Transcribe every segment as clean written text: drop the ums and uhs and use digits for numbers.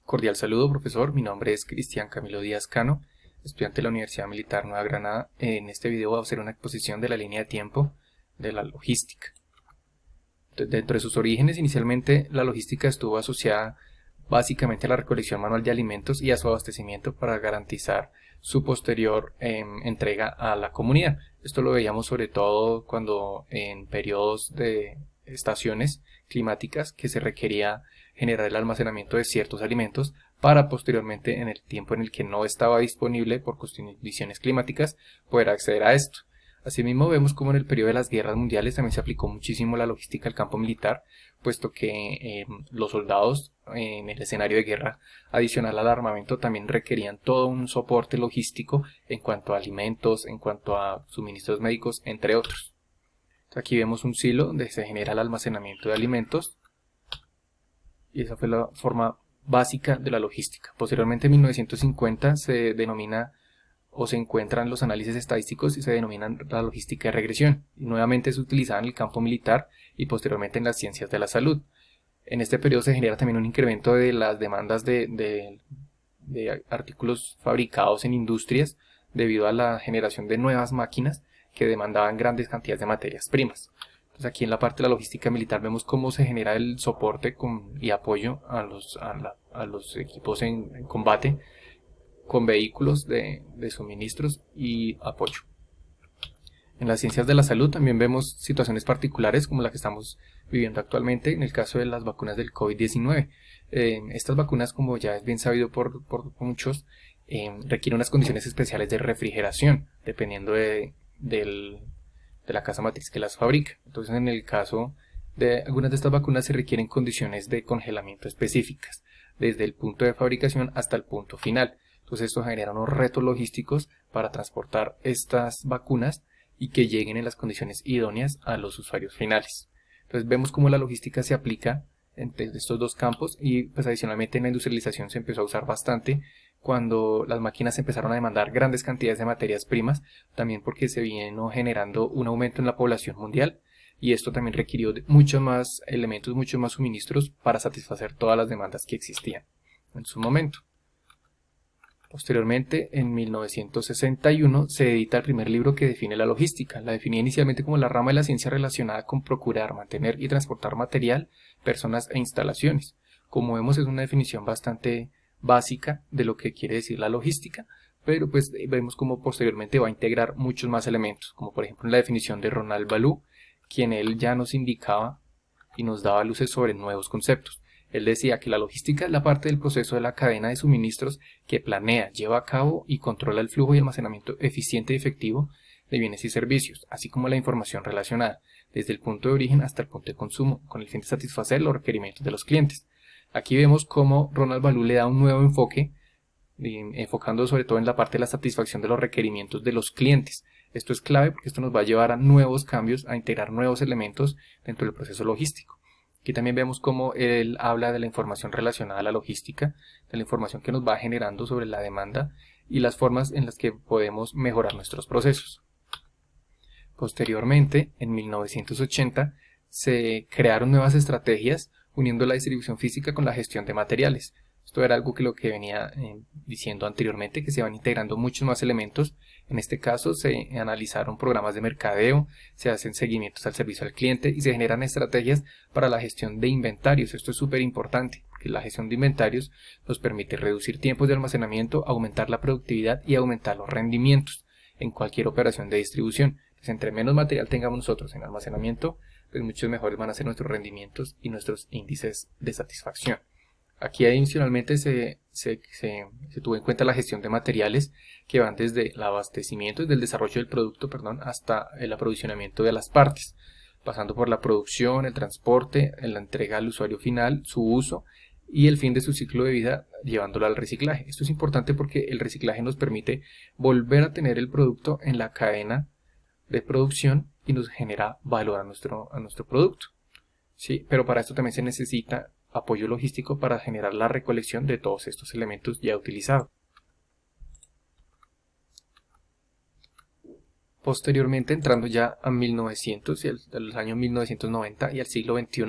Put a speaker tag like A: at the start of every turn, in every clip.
A: Cordial saludo, profesor. Mi nombre es Cristian Camilo Díaz Cano, estudiante de la Universidad Militar Nueva Granada. En este video voy a hacer una exposición de la línea de tiempo de la logística. Entonces, dentro de sus orígenes, inicialmente la logística estuvo asociada básicamente a la recolección manual de alimentos y a su abastecimiento para garantizar su posterior entrega a la comunidad. Esto lo veíamos sobre todo cuando en periodos de estaciones climáticas que se requería generar el almacenamiento de ciertos alimentos para posteriormente, en el tiempo en el que no estaba disponible por condiciones climáticas, poder acceder a esto. Asimismo, vemos como en el periodo de las guerras mundiales también se aplicó muchísimo la logística al campo militar, puesto que los soldados en el escenario de guerra, adicional al armamento, también requerían todo un soporte logístico en cuanto a alimentos, en cuanto a suministros médicos, entre otros. Aquí vemos un silo donde se genera el almacenamiento de alimentos y esa fue la forma básica de la logística. Posteriormente, en 1950 se denomina o se encuentran los análisis estadísticos y se denominan la logística de regresión, y nuevamente es utilizada en el campo militar y posteriormente en las ciencias de la salud. En este periodo se genera también un incremento de las demandas de artículos fabricados en industrias debido a la generación de nuevas máquinas que demandaban grandes cantidades de materias primas. Entonces, aquí en la parte de la logística militar vemos cómo se genera el soporte y apoyo a los equipos en combate con vehículos de suministros y apoyo. En las ciencias de la salud también vemos situaciones particulares como la que estamos viviendo actualmente en el caso de las vacunas del COVID-19. Estas vacunas, como ya es bien sabido por muchos, requieren unas condiciones especiales de refrigeración dependiendo de la casa matriz que las fabrica. Entonces, en el caso de algunas de estas vacunas se requieren condiciones de congelamiento específicas, desde el punto de fabricación hasta el punto final. Entonces, esto genera unos retos logísticos para transportar estas vacunas y que lleguen en las condiciones idóneas a los usuarios finales. Entonces, vemos cómo la logística se aplica entre estos dos campos y pues adicionalmente en la industrialización se empezó a usar bastante cuando las máquinas empezaron a demandar grandes cantidades de materias primas, también porque se vino generando un aumento en la población mundial y esto también requirió de muchos más elementos, muchos más suministros para satisfacer todas las demandas que existían en su momento. Posteriormente, en 1961, se edita el primer libro que define la logística. La definía inicialmente como la rama de la ciencia relacionada con procurar, mantener y transportar material, personas e instalaciones. Como vemos, es una definición bastante básica de lo que quiere decir la logística, pero pues vemos como posteriormente va a integrar muchos más elementos, como por ejemplo la definición de Ronald Ballew, quien él ya nos indicaba y nos daba luces sobre nuevos conceptos. Él decía que la logística es la parte del proceso de la cadena de suministros que planea, lleva a cabo y controla el flujo y almacenamiento eficiente y efectivo de bienes y servicios, así como la información relacionada, desde el punto de origen hasta el punto de consumo, con el fin de satisfacer los requerimientos de los clientes. Aquí vemos cómo Ronald Ballew le da un nuevo enfoque, enfocando sobre todo en la parte de la satisfacción de los requerimientos de los clientes. Esto es clave porque esto nos va a llevar a nuevos cambios, a integrar nuevos elementos dentro del proceso logístico. Aquí también vemos cómo él habla de la información relacionada a la logística, de la información que nos va generando sobre la demanda y las formas en las que podemos mejorar nuestros procesos. Posteriormente, en 1980, se crearon nuevas estrategias uniendo la distribución física con la gestión de materiales. Esto era algo que lo que venía diciendo anteriormente, que se van integrando muchos más elementos. En este caso se analizaron programas de mercadeo, se hacen seguimientos al servicio al cliente y se generan estrategias para la gestión de inventarios. Esto es súper importante porque la gestión de inventarios nos permite reducir tiempos de almacenamiento, aumentar la productividad y aumentar los rendimientos en cualquier operación de distribución. Entonces, entre menos material tengamos nosotros en almacenamiento, pues muchos mejores van a ser nuestros rendimientos y nuestros índices de satisfacción. Aquí adicionalmente se tuvo en cuenta la gestión de materiales que van desde el abastecimiento, desde el desarrollo del producto, hasta el aprovisionamiento de las partes, pasando por la producción, el transporte, la entrega al usuario final, su uso y el fin de su ciclo de vida llevándolo al reciclaje. Esto es importante porque el reciclaje nos permite volver a tener el producto en la cadena de producción y nos genera valor a nuestro producto. ¿Sí? Pero para esto también se necesita apoyo logístico para generar la recolección de todos estos elementos ya utilizados. Posteriormente, entrando ya a 1900 y los años 1990 y al siglo XXI,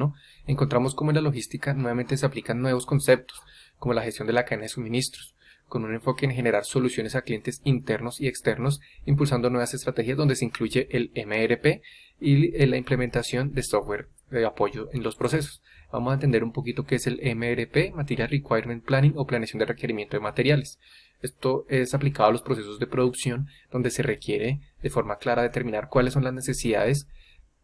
A: encontramos cómo en la logística nuevamente se aplican nuevos conceptos, como la gestión de la cadena de suministros, con un enfoque en generar soluciones a clientes internos y externos, impulsando nuevas estrategias donde se incluye el MRP y la implementación de software de apoyo en los procesos. Vamos a entender un poquito qué es el MRP, Material Requirement Planning o planeación de requerimiento de materiales. Esto es aplicado a los procesos de producción donde se requiere de forma clara determinar cuáles son las necesidades,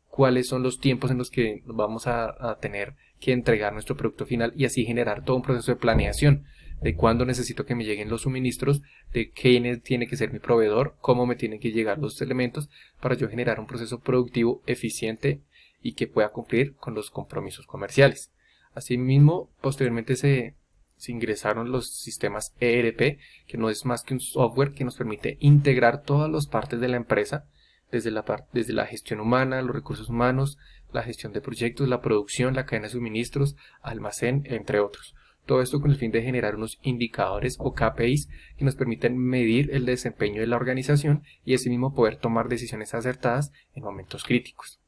A: cuáles son los tiempos en los que vamos a tener que entregar nuestro producto final y así generar todo un proceso de planeación de cuándo necesito que me lleguen los suministros, de quién tiene que ser mi proveedor, cómo me tienen que llegar los elementos para yo generar un proceso productivo eficiente y que pueda cumplir con los compromisos comerciales. Asimismo, posteriormente se ingresaron los sistemas ERP, que no es más que un software que nos permite integrar todas las partes de la empresa, desde la gestión humana, los recursos humanos, la gestión de proyectos, la producción, la cadena de suministros, almacén, entre otros. Todo esto con el fin de generar unos indicadores o KPIs que nos permiten medir el desempeño de la organización y asimismo poder tomar decisiones acertadas en momentos críticos.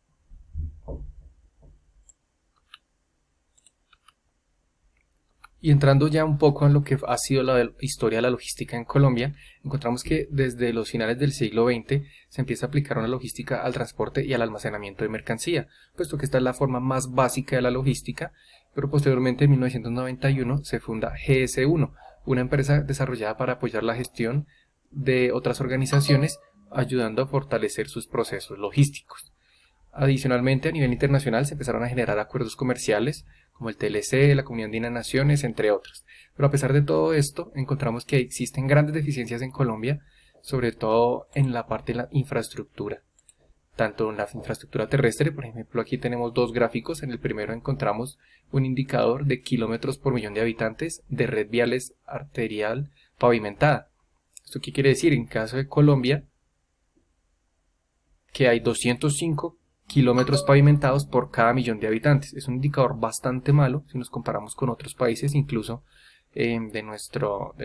A: Y entrando ya un poco en lo que ha sido la historia de la logística en Colombia, encontramos que desde los finales del siglo XX se empieza a aplicar una logística al transporte y al almacenamiento de mercancía, puesto que esta es la forma más básica de la logística, pero posteriormente en 1991 se funda GS1, una empresa desarrollada para apoyar la gestión de otras organizaciones, ayudando a fortalecer sus procesos logísticos. Adicionalmente, a nivel internacional se empezaron a generar acuerdos comerciales como el TLC, la Comunidad Andina de Naciones, entre otros. Pero a pesar de todo esto, encontramos que existen grandes deficiencias en Colombia, sobre todo en la parte de la infraestructura. Tanto en la infraestructura terrestre, por ejemplo, aquí tenemos dos gráficos. En el primero encontramos un indicador de kilómetros por millón de habitantes de red viales arterial pavimentada. ¿Esto qué quiere decir? En caso de Colombia, que hay 205 kilómetros pavimentados por cada millón de habitantes. Es un indicador bastante malo si nos comparamos con otros países, incluso de nuestro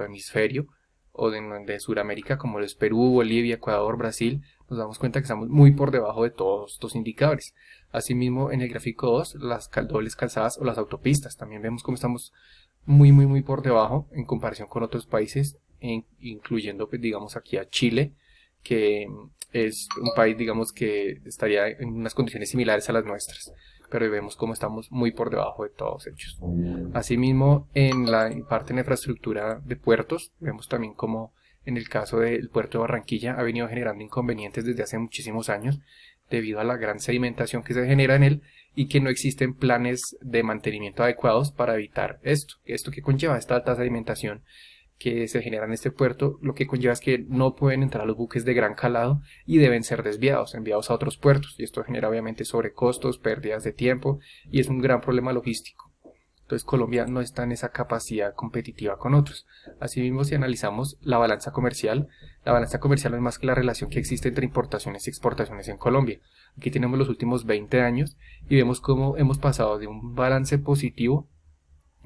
A: hemisferio o de Sudamérica, como lo es Perú, Bolivia, Ecuador, Brasil. Nos damos cuenta que estamos muy por debajo de todos estos indicadores. Asimismo, en el gráfico 2, las dobles calzadas o las autopistas. También vemos cómo estamos muy por debajo en comparación con otros países, incluyendo, pues, digamos, aquí a Chile, que es un país, digamos, que estaría en unas condiciones similares a las nuestras, pero vemos cómo estamos muy por debajo de todos ellos. Asimismo, en la parte de infraestructura de puertos, vemos también cómo en el caso del puerto de Barranquilla ha venido generando inconvenientes desde hace muchísimos años debido a la gran sedimentación que se genera en él y que no existen planes de mantenimiento adecuados para evitar esto. Esto que conlleva esta alta sedimentación que se genera en este puerto, lo que conlleva es que no pueden entrar los buques de gran calado y deben ser enviados a otros puertos, y esto genera obviamente sobrecostos, pérdidas de tiempo y es un gran problema logístico. Entonces Colombia no está en esa capacidad competitiva con otros. Asimismo, si analizamos la balanza comercial no es más que la relación que existe entre importaciones y exportaciones en Colombia. Aquí tenemos los últimos 20 años y vemos cómo hemos pasado de un balance positivo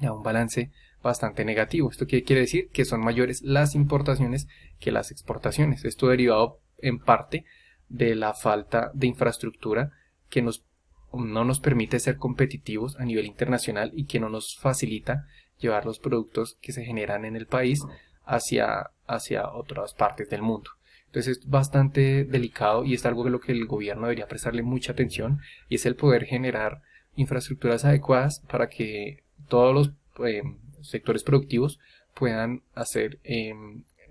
A: a un balance bastante negativo. ¿Esto qué quiere decir? Que son mayores las importaciones que las exportaciones. Esto derivado en parte de la falta de infraestructura que no nos permite ser competitivos a nivel internacional y que no nos facilita llevar los productos que se generan en el país hacia otras partes del mundo. Entonces es bastante delicado y es algo que lo que el gobierno debería prestarle mucha atención, y es el poder generar infraestructuras adecuadas para que todos los sectores productivos puedan hacer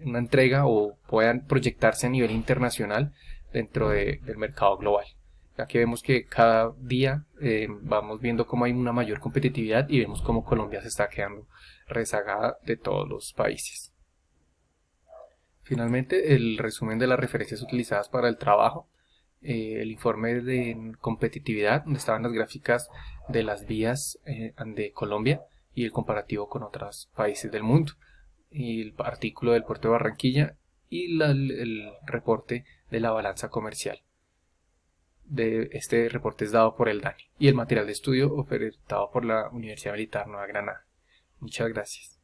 A: una entrega o puedan proyectarse a nivel internacional dentro del mercado global. Aquí vemos que cada día vamos viendo cómo hay una mayor competitividad y vemos cómo Colombia se está quedando rezagada de todos los países. Finalmente, el resumen de las referencias utilizadas para el trabajo. El informe de competitividad, donde estaban las gráficas de las vías de Colombia y el comparativo con otros países del mundo, y el artículo del puerto de Barranquilla y el reporte de la balanza comercial. Este reporte es dado por el DANE y el material de estudio ofertado por la Universidad Militar Nueva Granada. Muchas gracias.